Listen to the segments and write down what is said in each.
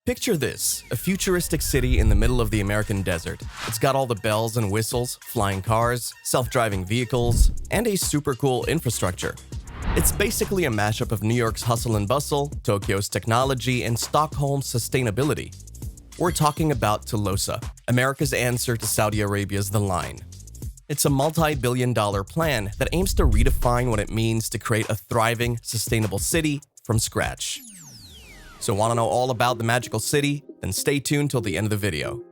Picture this, a futuristic city in the middle of the American desert. It's got all the bells and whistles, flying cars, self-driving vehicles, and a super cool infrastructure. It's basically a mashup of New York's hustle and bustle, Tokyo's technology, and Stockholm's sustainability. We're talking about Telosa, America's answer to Saudi Arabia's The Line. It's a multi-billion-dollar plan that aims to redefine what it means to create a thriving, sustainable city from scratch. So want to know all about the magical city? Then stay tuned till the end of the video.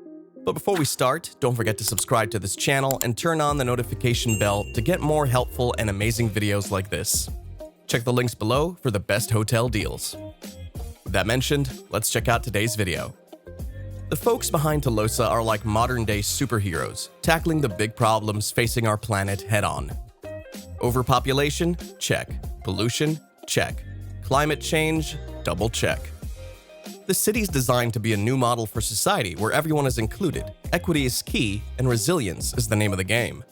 But before we start, don't forget to subscribe to this channel and turn on the notification bell to get more helpful and amazing videos like this. Check the links below for the best hotel deals. With that mentioned, let's check out today's video. The folks behind Telosa are like modern-day superheroes, tackling the big problems facing our planet head-on. Overpopulation? Check. Pollution? Check. Climate change? Double check. The city's designed to be a new model for society where everyone is included, equity is key, and resilience is the name of the game.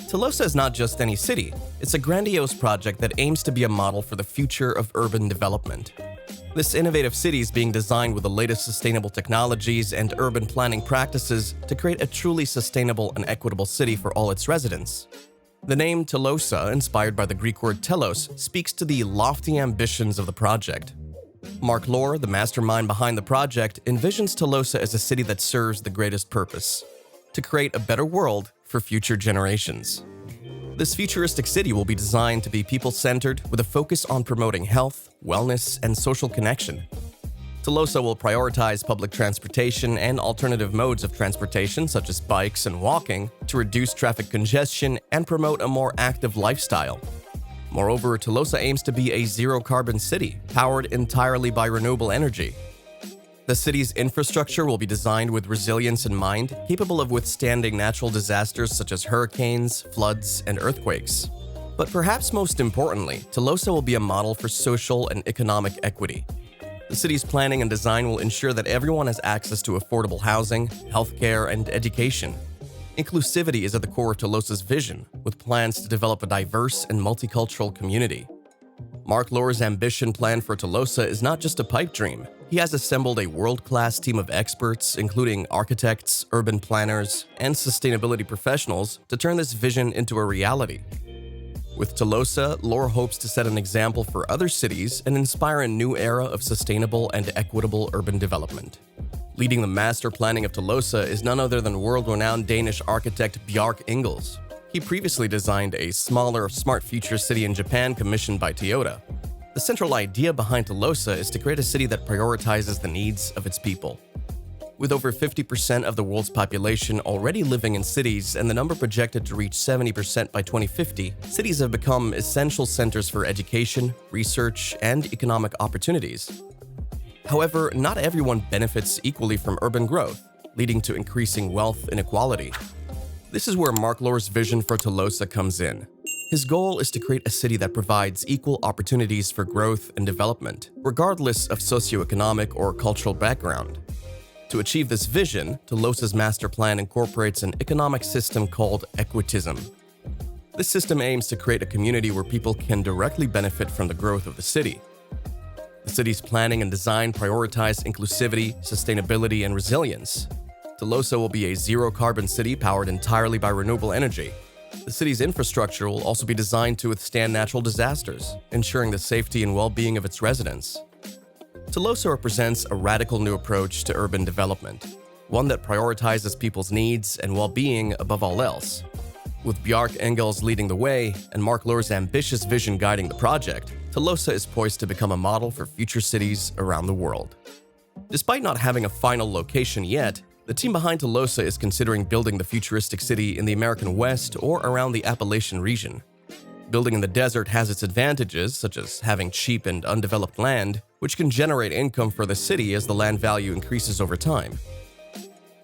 Telosa is not just any city, it's a grandiose project that aims to be a model for the future of urban development. This innovative city is being designed with the latest sustainable technologies and urban planning practices to create a truly sustainable and equitable city for all its residents. The name Telosa, inspired by the Greek word telos, speaks to the lofty ambitions of the project. Mark Lohr, the mastermind behind the project, envisions Telosa as a city that serves the greatest purpose: to create a better world for future generations. This futuristic city will be designed to be people-centered with a focus on promoting health, wellness, and social connection. Telosa will prioritize public transportation and alternative modes of transportation such as bikes and walking to reduce traffic congestion and promote a more active lifestyle. Moreover, Telosa aims to be a zero-carbon city, powered entirely by renewable energy. The city's infrastructure will be designed with resilience in mind, capable of withstanding natural disasters such as hurricanes, floods, and earthquakes. But perhaps most importantly, Telosa will be a model for social and economic equity. The city's planning and design will ensure that everyone has access to affordable housing, healthcare, and education. Inclusivity is at the core of Telosa's vision, with plans to develop a diverse and multicultural community. Mark Lohr's ambition plan for Telosa is not just a pipe dream. He has assembled a world-class team of experts, including architects, urban planners, and sustainability professionals, to turn this vision into a reality. With Telosa, Lohr hopes to set an example for other cities and inspire a new era of sustainable and equitable urban development. Leading the master planning of Telosa is none other than world-renowned Danish architect Bjarke Ingels. He previously designed a smaller, smart future city in Japan commissioned by Toyota. The central idea behind Telosa is to create a city that prioritizes the needs of its people. With over 50% of the world's population already living in cities and the number projected to reach 70% by 2050, cities have become essential centers for education, research, and economic opportunities. However, not everyone benefits equally from urban growth, leading to increasing wealth inequality. This is where Mark Lohr's vision for Telosa comes in. His goal is to create a city that provides equal opportunities for growth and development, regardless of socioeconomic or cultural background. To achieve this vision, Telosa's master plan incorporates an economic system called equitism. This system aims to create a community where people can directly benefit from the growth of the city. The city's planning and design prioritize inclusivity, sustainability, and resilience. Telosa will be a zero-carbon city powered entirely by renewable energy. The city's infrastructure will also be designed to withstand natural disasters, ensuring the safety and well-being of its residents. Telosa represents a radical new approach to urban development, one that prioritizes people's needs and well-being above all else. With Bjarke Ingels leading the way and Mark Lohr's ambitious vision guiding the project, Telosa is poised to become a model for future cities around the world. Despite not having a final location yet, the team behind Telosa is considering building the futuristic city in the American West or around the Appalachian region. Building in the desert has its advantages, such as having cheap and undeveloped land, which can generate income for the city as the land value increases over time.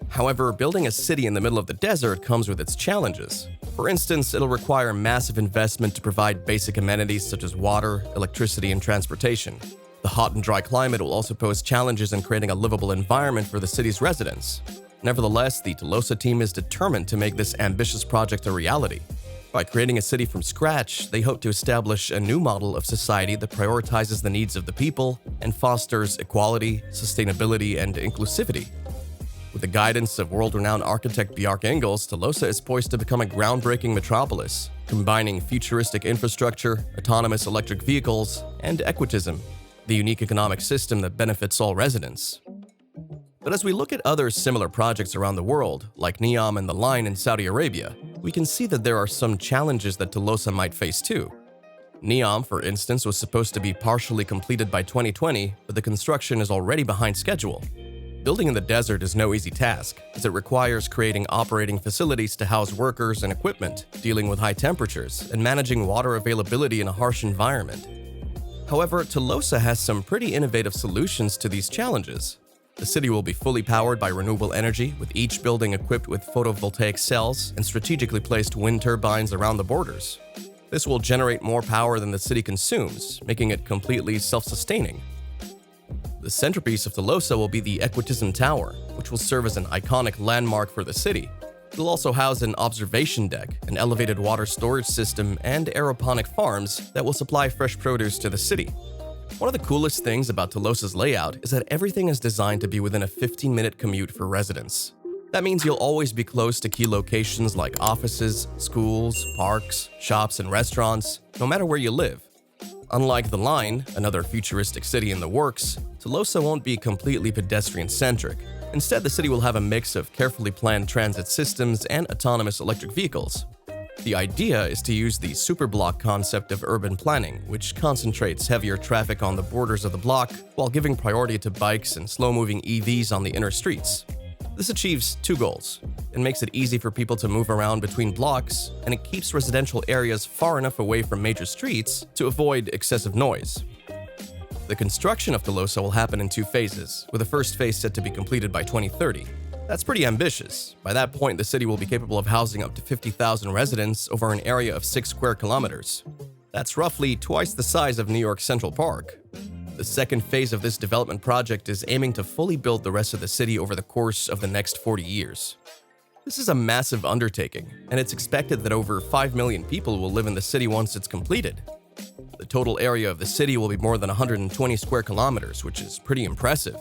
However, building a city in the middle of the desert comes with its challenges. For instance, it'll require massive investment to provide basic amenities such as water, electricity, and transportation. The hot and dry climate will also pose challenges in creating a livable environment for the city's residents. Nevertheless, the Telosa team is determined to make this ambitious project a reality. By creating a city from scratch, they hope to establish a new model of society that prioritizes the needs of the people and fosters equality, sustainability, and inclusivity. With the guidance of world-renowned architect Bjarke Ingels, Telosa is poised to become a groundbreaking metropolis, combining futuristic infrastructure, autonomous electric vehicles, and equitism, the unique economic system that benefits all residents. But as we look at other similar projects around the world, like Neom and the Line in Saudi Arabia, we can see that there are some challenges that Telosa might face too. Neom, for instance, was supposed to be partially completed by 2020, but the construction is already behind schedule. Building in the desert is no easy task, as it requires creating operating facilities to house workers and equipment, dealing with high temperatures, and managing water availability in a harsh environment. However, Telosa has some pretty innovative solutions to these challenges. The city will be fully powered by renewable energy, with each building equipped with photovoltaic cells and strategically placed wind turbines around the borders. This will generate more power than the city consumes, making it completely self-sustaining. The centerpiece of Telosa will be the Equitism Tower, which will serve as an iconic landmark for the city. It will also house an observation deck, an elevated water storage system, and aeroponic farms that will supply fresh produce to the city. One of the coolest things about Telosa's layout is that everything is designed to be within a 15-minute commute for residents. That means you'll always be close to key locations like offices, schools, parks, shops, and restaurants, no matter where you live. Unlike the Line, another futuristic city in the works, Telosa won't be completely pedestrian-centric. Instead, the city will have a mix of carefully planned transit systems and autonomous electric vehicles. The idea is to use the superblock concept of urban planning, which concentrates heavier traffic on the borders of the block while giving priority to bikes and slow-moving EVs on the inner streets. This achieves two goals. It makes it easy for people to move around between blocks, and it keeps residential areas far enough away from major streets to avoid excessive noise. The construction of Telosa will happen in two phases, with the first phase set to be completed by 2030. That's pretty ambitious. By that point, the city will be capable of housing up to 50,000 residents over an area of 6 square kilometers. That's roughly twice the size of New York's Central Park. The second phase of this development project is aiming to fully build the rest of the city over the course of the next 40 years. This is a massive undertaking, and it's expected that over 5 million people will live in the city once it's completed. The total area of the city will be more than 120 square kilometers, which is pretty impressive.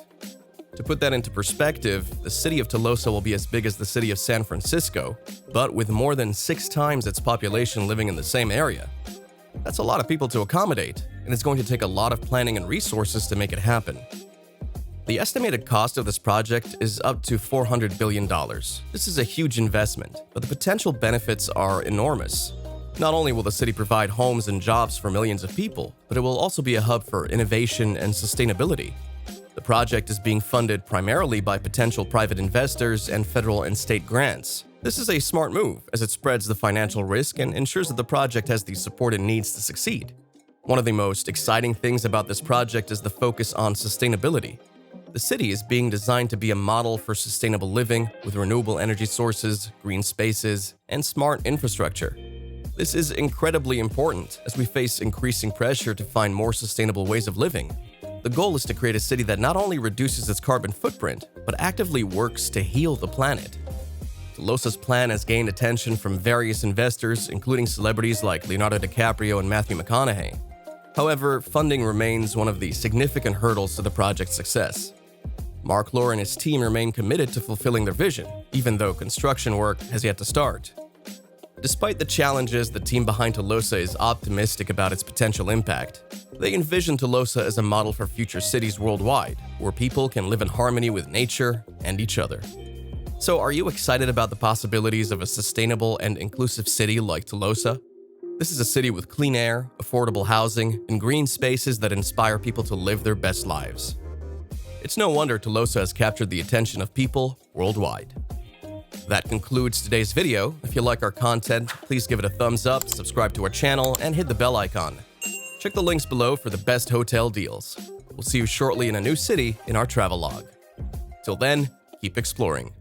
To put that into perspective, the city of Telosa will be as big as the city of San Francisco, but with more than 6 times its population living in the same area. That's a lot of people to accommodate, and it's going to take a lot of planning and resources to make it happen. The estimated cost of this project is up to $400 billion. This is a huge investment, but the potential benefits are enormous. Not only will the city provide homes and jobs for millions of people, but it will also be a hub for innovation and sustainability. The project is being funded primarily by potential private investors and federal and state grants. This is a smart move, as it spreads the financial risk and ensures that the project has the support it needs to succeed. One of the most exciting things about this project is the focus on sustainability. The city is being designed to be a model for sustainable living with renewable energy sources, green spaces, and smart infrastructure. This is incredibly important as we face increasing pressure to find more sustainable ways of living. The goal is to create a city that not only reduces its carbon footprint, but actively works to heal the planet. Telosa's plan has gained attention from various investors, including celebrities like Leonardo DiCaprio and Matthew McConaughey. However, funding remains one of the significant hurdles to the project's success. Mark Lohr and his team remain committed to fulfilling their vision, even though construction work has yet to start. Despite the challenges, the team behind Telosa is optimistic about its potential impact. They envision Telosa as a model for future cities worldwide, where people can live in harmony with nature and each other. So, are you excited about the possibilities of a sustainable and inclusive city like Telosa? This is a city with clean air, affordable housing, and green spaces that inspire people to live their best lives. It's no wonder Telosa has captured the attention of people worldwide. That concludes today's video. If you like our content, please give it a thumbs up, subscribe to our channel, and hit the bell icon. Check the links below for the best hotel deals. We'll see you shortly in a new city in our travelogue. Till then, keep exploring.